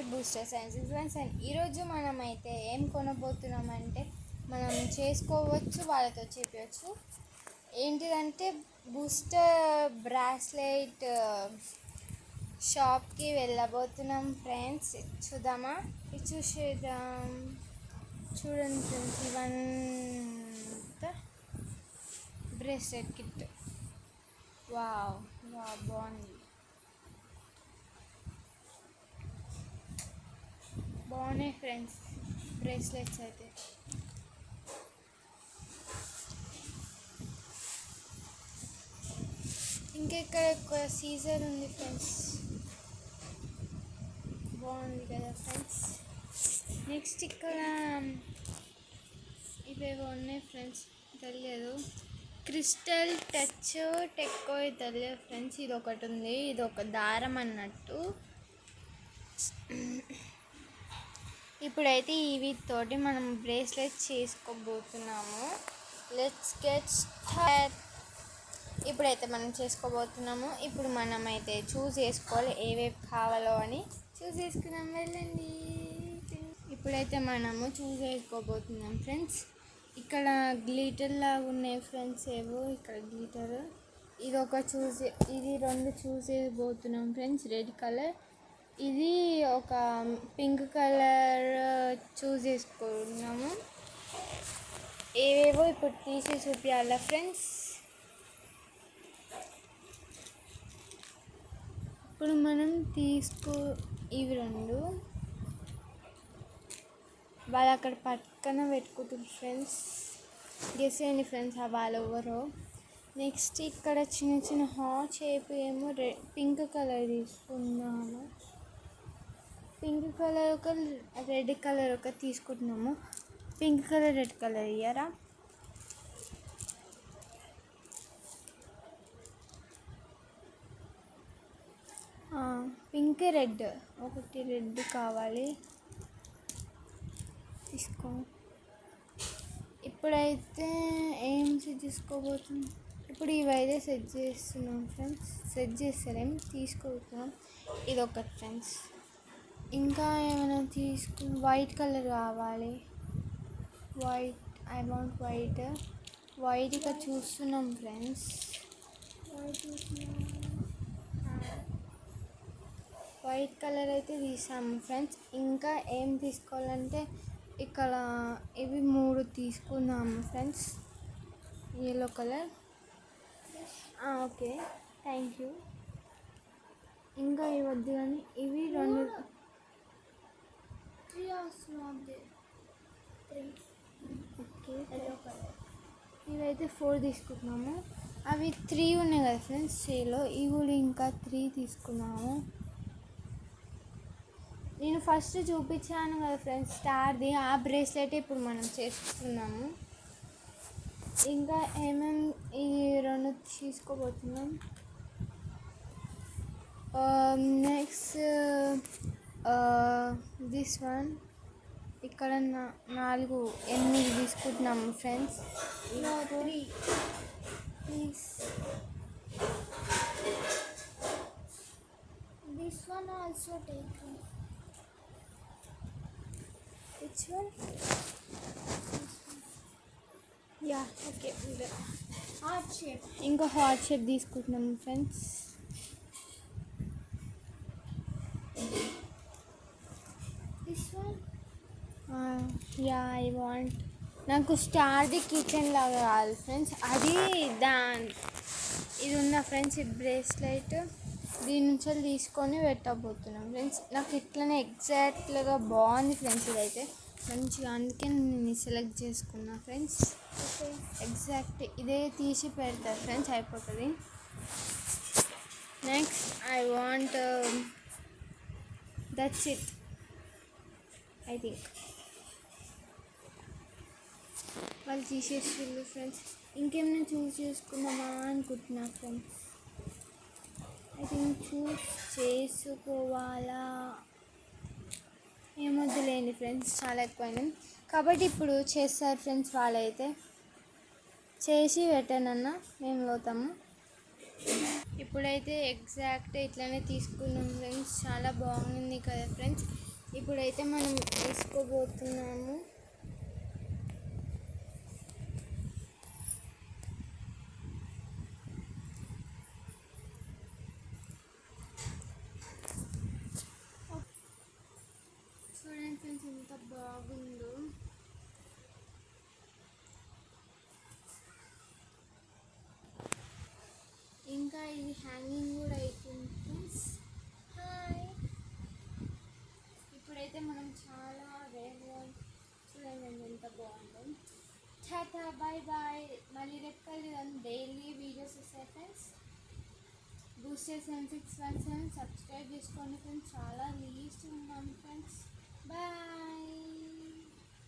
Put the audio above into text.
Booster science influence and ఈరోజు మనం అయితే ఏం కొనబోతున్నామంటే మనం చేసుకోవచ్చు, వాళ్ళతో చెప్పవచ్చు. ఏంటిదంటే బూస్టర్ బ్రాస్లెట్ షాప్కి వెళ్ళబోతున్నాం ఫ్రెండ్స్. చూద్దామా? ఇది చూసేద్దాం. చూడండి ఫ్రెండ్స్, ఇవంతా బ్రేస్లెట్ కిట్. వావ్ వావ్, బాగుంది. బాగున్నాయి ఫ్రెండ్స్ బ్రేస్లెట్స్ అయితే. ఇంకా ఇక్కడ ఒక సీజర్ ఉంది ఫ్రెండ్స్, బాగుంది కదా ఫ్రెండ్స్. నెక్స్ట్ ఇక్కడ ఇవేవో ఉన్నాయి ఫ్రెండ్స్, తెలియదు. క్రిస్టల్ టచ్ టెక్కో తెలియదు ఫ్రెండ్స్. ఇది ఒకటి ఉంది, ఇది ఒక దారం అన్నట్టు. ఇప్పుడైతే వీటితోటి మనం బ్రేస్లెట్ చేసుకోబోతున్నాము. Let's get start. ఇప్పుడైతే మనం చేసుకోబోతున్నాము. ఇప్పుడు మనం అయితే చూస్ చేసుకోవాలి ఏవేవి కావాలో అని. చూస్ చేసుకున్నాం, వెళ్ళండి. ఇప్పుడైతే మనము చూస్ చేసుకోబోతున్నాం ఫ్రెండ్స్. ఇక్కడ గ్లిటర్ లాగా ఉన్నాయి ఫ్రెండ్స్, ఏవో ఇక్కడ గ్లిటర్. ఇది ఒక ఇది రెండు చూస్ చేయబోతున్నాం ఫ్రెండ్స్, రెడ్ కలర్. ఇది ఒక పింక్ కలర్ చూస్ చేసుకున్నాము. ఏవేవో ఇప్పుడు తీసి చూపించాలా ఫ్రెండ్స్. ఇప్పుడు మనం ఇవి రెండు వాళ్ళు అక్కడ పక్కన పెట్టుకుంటారు ఫ్రెండ్స్. గెస్ చేయండి ఫ్రెండ్స్, వాళ్ళు ఎవరో. నెక్స్ట్ ఇక్కడ చిన్న చిన్న హార్ట్ షేప్ ఏమో పింక్ కలర్ తీసుకున్నాము. పింక్ కలర్ ఒక, రెడ్ కలర్ ఒక తీసుకుంటున్నాము. పింక్ కలర్ రెడ్ కలర్ ఇయ్యారా? పింక్ రెడ్ ఒకటి, రెడ్ కావాలి, తీసుకో. ఇప్పుడైతే ఏం సెట్ చేసుకోబోతున్నాం? ఇప్పుడు ఇవైతే సెట్ చేస్తున్నాం ఫ్రెండ్స్. సెట్ చేస్తారేం తీసుకోబోతున్నాం. ఇది ఒకటి ఫ్రెండ్స్. ఇంకా ఏమైనా వైట్ కలర్ కావాలి. White, I want white. White ఇక చూస్తున్నాం ఫ్రెండ్స్. వైట్ కలర్ అయితే తీసాము ఫ్రెండ్స్. ఇంకా ఏం తీసుకోవాలంటే ఇక్కడ ఇవి 3 తీసుకున్నాము friends. Yellow colour, okay, thank you. ఇంకా ఇవి వద్దు కానీ ఇవి 2 ఓకే. ఇవైతే 4 తీసుకుంటున్నాము. అవి 3 ఉన్నాయి కదా ఫ్రెండ్స్ సేలో, ఇవి కూడా ఇంకా 3 తీసుకున్నాము. నేను ఫస్ట్ చూపించాను కదా ఫ్రెండ్స్ స్టార్ది, ఆ బ్రేస్లెట్ ఇప్పుడు మనం చేసుకున్నాము. ఇంకా ఏమేమి ఈ 2 తీసుకోబోతున్నాం. Next this one. ఇక్కడ 8 తీసుకుంటున్నాము friends. Please this one also take. which one? Yeah, okay. Heart shape. ఇంకా హార్ట్ షేప్ తీసుకుంటున్నాము friends. This one. Yeah, I want. నాకు స్టార్ది కిచెన్ లాగా కావాలి ఫ్రెండ్స్. అది ఇది ఉన్న ఫ్రెండ్స్, ఈ బ్రేస్లెట్ దీని నుంచి తీసుకొని పెట్టబోతున్నాం ఫ్రెండ్స్. నాకు ఇట్లనే ఎగ్జాక్ట్గా బాగుంది ఫ్రెండ్స్. ఇదైతే మంచిగా, అందుకే నేను సెలెక్ట్ చేసుకున్నా ఫ్రెండ్స్. ఎగ్జాక్ట్ ఇదే తీసి పెడతారు ఫ్రెండ్స్, అయిపోతుంది. Next I want, that's it I think. వాళ్ళు తీసేసిండ్రు ఫ్రెండ్స్. ఇంకేమైనా చూస్ చేసుకుందామా అనుకుంటున్నా ఫ్రెండ్స్. ఐ థింక్ చూస్ చేసుకోవాలా, ఏమొద్దులేండి ఫ్రెండ్స్, చాలా ఎక్కువైనాయి కాబట్టి ఇప్పుడు చేస్తారు ఫ్రెండ్స్. వాళ్ళైతే చేసి పెట్టానన్నా మేము పోతాము. ఇప్పుడైతే ఎగ్జాక్ట్ ఇట్లానే తీసుకున్నాం ఫ్రెండ్స్. చాలా బాగుంది కదా ఫ్రెండ్స్. ఇప్పుడైతే మనం వేసుకోబోతున్నాము. చూడండి ఫ్రెండ్స్ ఎంత బాగుందో. ఇంకా ఇది హ్యాంగింగ్ కూడా అవుతుంది ఫ్రెండ్స్. హాయ్. ఇప్పుడైతే మనం చాలా వేరే చూడండి ఎంత బాగుందో. Tata bye bye. మళ్ళీ రేపు కలుద్దాం. డైలీ వీడియోస్ వస్తాయి ఫ్రెండ్స్. బూస్టర్ 7617 సబ్స్క్రైబ్ చేసుకోండి ఫ్రెండ్స్. చాలా లీస్ట్ ఉన్నాం ఫ్రెండ్స్. బాయ్.